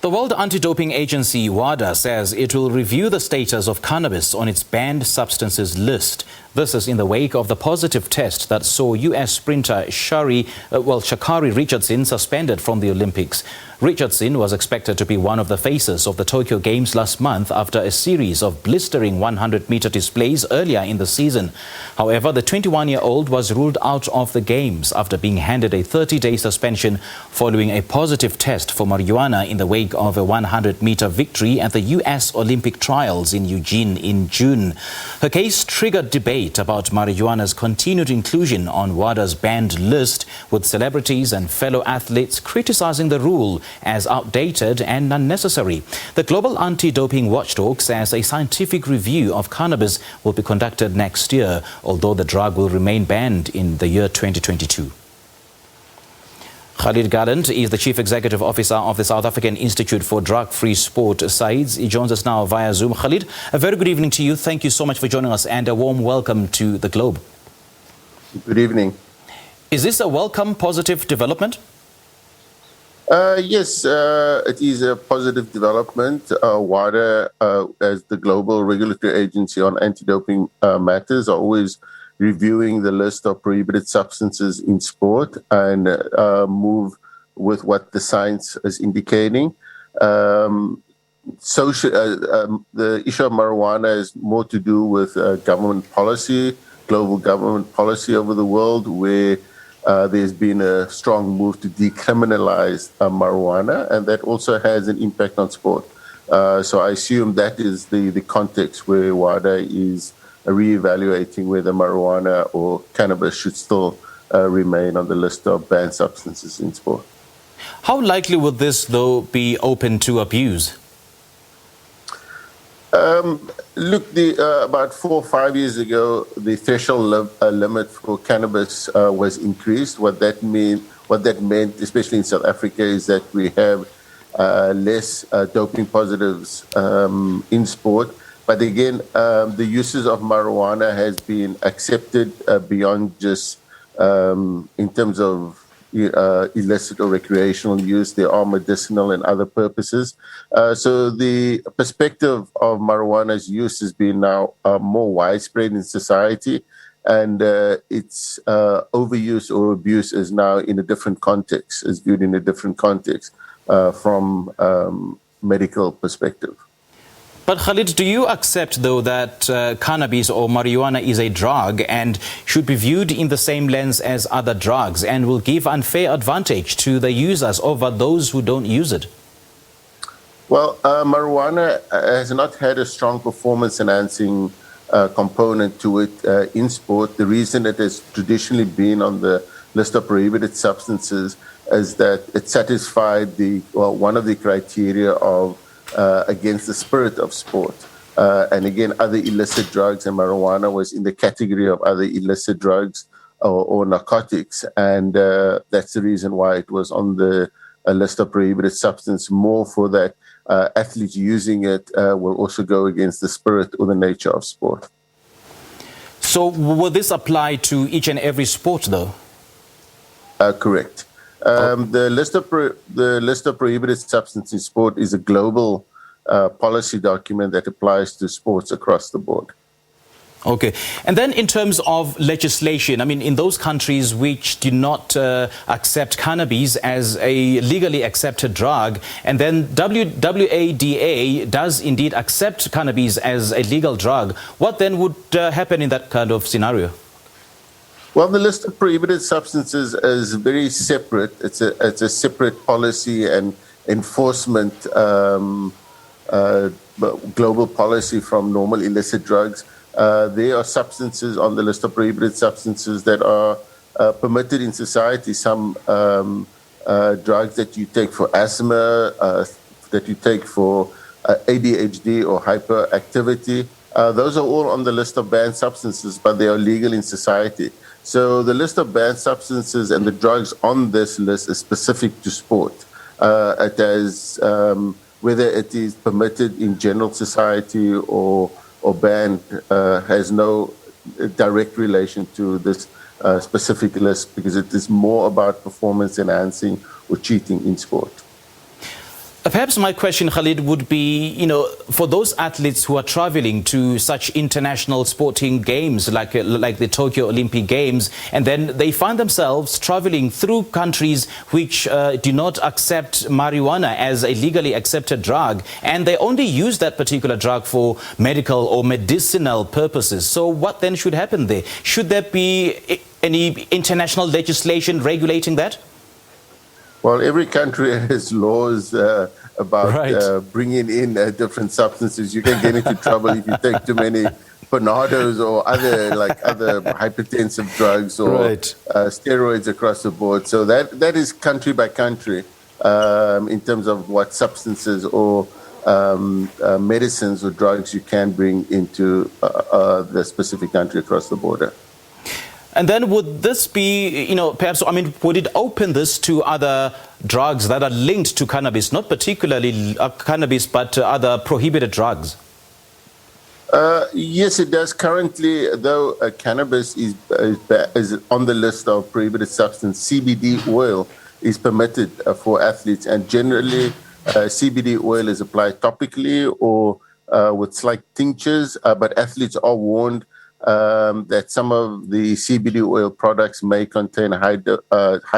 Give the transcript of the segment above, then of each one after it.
The World Anti-Doping Agency, WADA, says it will review the status of cannabis on its banned substances list. This is in the wake of the positive test that saw U.S. sprinter Sha'Carri Richardson suspended from the Olympics. Richardson was expected to be one of the faces of the Tokyo Games last month after a series of blistering 100-meter displays earlier in the season. However, the 21-year-old was ruled out of the Games after being handed a 30-day suspension following a positive test for marijuana in the wake of a 100-meter victory at the U.S. Olympic trials in Eugene in June. Her case triggered debate about marijuana's continued inclusion on WADA's banned list, with celebrities and fellow athletes criticizing the rule as outdated and unnecessary. The global anti-doping watchdog says a scientific review of cannabis will be conducted next year, although the drug will remain banned in the year 2022. Khalid Galant is the Chief Executive Officer of the South African Institute for Drug-Free Sport, SAIDS. He joins us now via Zoom. Khalid, a very good evening to you. Thank you so much for joining us and a warm welcome to the Globe. Good evening. Is this a welcome, positive development? Yes, it is a positive development. WADA, as the global regulatory agency on anti-doping matters, are always reviewing the list of prohibited substances in sport and move with what the science is indicating. The issue of marijuana is more to do with government policy, global government policy over the world, where there's been a strong move to decriminalize marijuana, and that also has an impact on sport. So I assume that is the context where WADA is re-evaluating whether marijuana or cannabis should still remain on the list of banned substances in sport. How likely would this, though, be open to abuse? Look, about 4 or 5 years ago, the threshold limit for cannabis was increased. What that meant, especially in South Africa, is that we have less doping positives in sport. But again, the uses of marijuana has been accepted beyond just in terms of illicit or recreational use. There are medicinal and other purposes. So the perspective of marijuana's use has been now more widespread in society, and its overuse or abuse is now in a different context, is viewed in a different context from medical perspective. But Khalid, do you accept, though, that cannabis or marijuana is a drug and should be viewed in the same lens as other drugs and will give unfair advantage to the users over those who don't use it? Well, marijuana has not had a strong performance-enhancing component to it in sport. The reason it has traditionally been on the list of prohibited substances is that it satisfied one of the criteria of against the spirit of sport. And again, other illicit drugs, and marijuana was in the category of other illicit drugs or narcotics. And that's the reason why it was on the list of prohibited substance, more for that athletes using it will also go against the spirit or the nature of sport. So will this apply to each and every sport, though? Correct. The list of prohibited substances in sport is a global policy document that applies to sports across the board. Okay. And then in terms of legislation, I mean, in those countries which do not accept cannabis as a legally accepted drug, and then WADA does indeed accept cannabis as a legal drug, what then would happen in that kind of scenario? Well, the list of prohibited substances is very separate. It's a separate policy and enforcement global policy from normal illicit drugs. There are substances on the list of prohibited substances that are permitted in society. Some drugs that you take for asthma, that you take for ADHD or hyperactivity, those are all on the list of banned substances, but they are legal in society. So the list of banned substances and the drugs on this list is specific to sport. It has, whether it is permitted in general society or banned, has no direct relation to this specific list, because it is more about performance enhancing or cheating in sport. Perhaps my question, Khalid, would be, for those athletes who are traveling to such international sporting games like the Tokyo Olympic Games, and then they find themselves traveling through countries which do not accept marijuana as a legally accepted drug, and they only use that particular drug for medical or medicinal purposes. So what then should happen there? Should there be any international legislation regulating that? Well, every country has laws about bringing in different substances. You can get into trouble if you take too many Bonados or other hypertensive drugs or steroids across the board. So that is country by country in terms of what substances or medicines or drugs you can bring into the specific country across the border. And then would this be, perhaps, would it open this to other drugs that are linked to cannabis, not particularly cannabis, but other prohibited drugs? Yes, it does. Currently, though, cannabis is on the list of prohibited substance. CBD oil is permitted for athletes, and generally, CBD oil is applied topically or with slight tinctures, but athletes are warned that some of the CBD oil products may contain high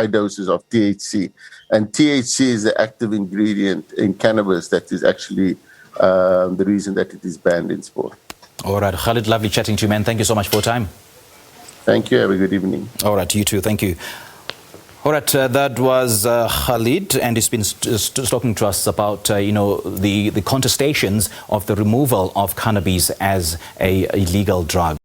doses of THC. And THC is the active ingredient in cannabis that is actually the reason that it is banned in sport. All right, Khalid, lovely chatting to you, man. Thank you so much for your time. Thank you. Have a good evening. All right, you too. Thank you. All right, that was Khalid, and he's been talking to us about, the contestations of the removal of cannabis as a legal drug.